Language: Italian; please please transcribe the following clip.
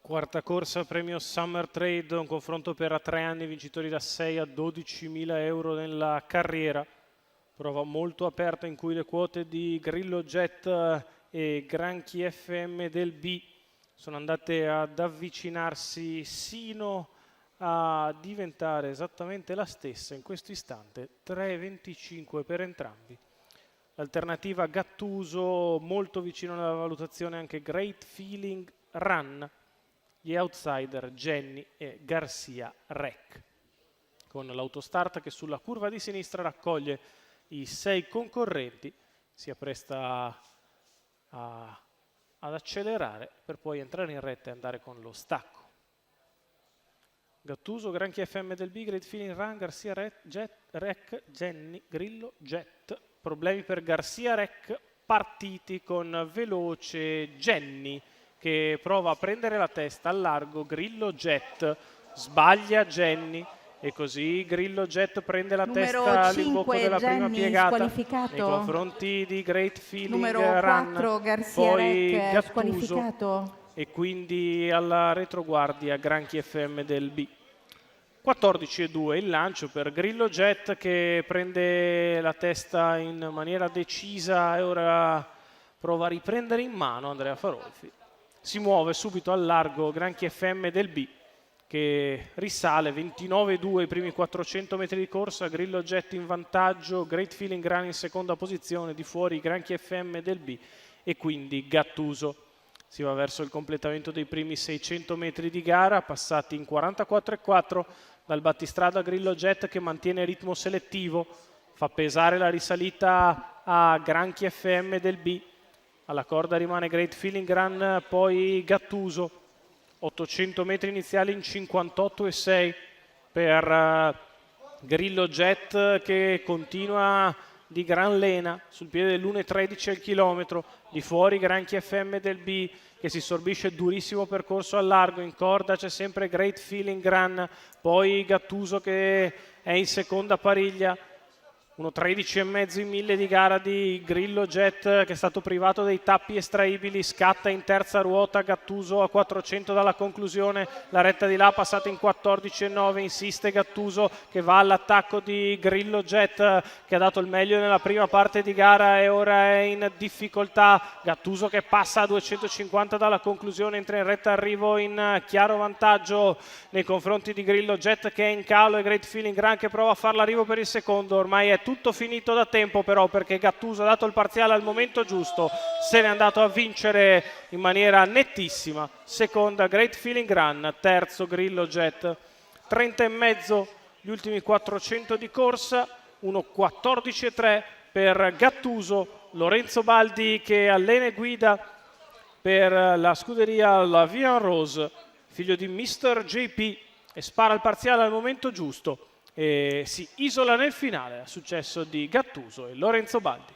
Quarta corsa, premio Summer Trade, un confronto per 3 anni, vincitori da 6 a 12.000 euro nella carriera. Prova molto aperta in cui le quote di Grillo Jet e Granchi FM del B sono andate ad avvicinarsi sino a diventare esattamente la stessa in questo istante, 3,25 per entrambi. L'alternativa Gattuso, molto vicino alla valutazione anche Great Feeling Run, gli outsider Jenny e Garcia Rec, con l'autostart che sulla curva di sinistra raccoglie i 6 concorrenti, si appresta ad accelerare per poi entrare in retta e andare con lo stacco. Gattuso, Granchi FM del B, Great Feeling Run, Garcia Rec, Jenny, Grillo Jet. Problemi per Garcia Rec, partiti con veloce Jenny che prova a prendere la testa al largo, Grillo Jet sbaglia Jenny e così Grillo Jet prende la testa all'imbocco della prima piegata nei confronti di Great Feeling numero Run. 4 Garcia Poi Rec Gattuso squalificato e quindi alla retroguardia Granchi FM del B. 14,2 il lancio per Grillo Jet che prende la testa in maniera decisa e ora prova a riprendere in mano Andrea Farolfi. Si muove subito al largo Granchi FM del B che risale 29,2 i primi 400 metri di corsa, Grillo Jet in vantaggio, Great Feeling Run in seconda posizione, di fuori Granchi FM del B e quindi Gattuso. Si va verso il completamento dei primi 600 metri di gara, passati in 44,4 dal battistrada Grillo Jet che mantiene ritmo selettivo, fa pesare la risalita a Granchi FM del B, alla corda rimane Great Feeling Run, poi Gattuso, 800 metri iniziali in 58,6 per Grillo Jet che continua di gran lena sul piede dell'1,13 al chilometro, di fuori Granchi FM del B che si sorbisce durissimo percorso al largo, in corda c'è sempre Great Feeling Run, poi Gattuso che è in seconda pariglia, 1,13,5 in 1000 di gara di Grillo Jet che è stato privato dei tappi estraibili, scatta in terza ruota Gattuso a 400 dalla conclusione, la retta di là passata in 14,9, insiste Gattuso che va all'attacco di Grillo Jet che ha dato il meglio nella prima parte di gara e ora è in difficoltà, Gattuso che passa a 250 dalla conclusione, entra in retta arrivo in chiaro vantaggio nei confronti di Grillo Jet che è in calo e Great Feeling Run che prova a fare l'arrivo per il secondo, ormai è tutto finito da tempo però perché Gattuso ha dato il parziale al momento giusto, se n'è andato a vincere in maniera nettissima, seconda Great Feeling Run, terzo Grillo Jet, 30,5 gli ultimi 400 di corsa, 1,14,3 per Gattuso, Lorenzo Baldi che allena e guida per la scuderia La Vian Rose, figlio di Mr. JP e spara il parziale al momento giusto. E si isola nel finale, a successo di Gattuso e Lorenzo Baldi.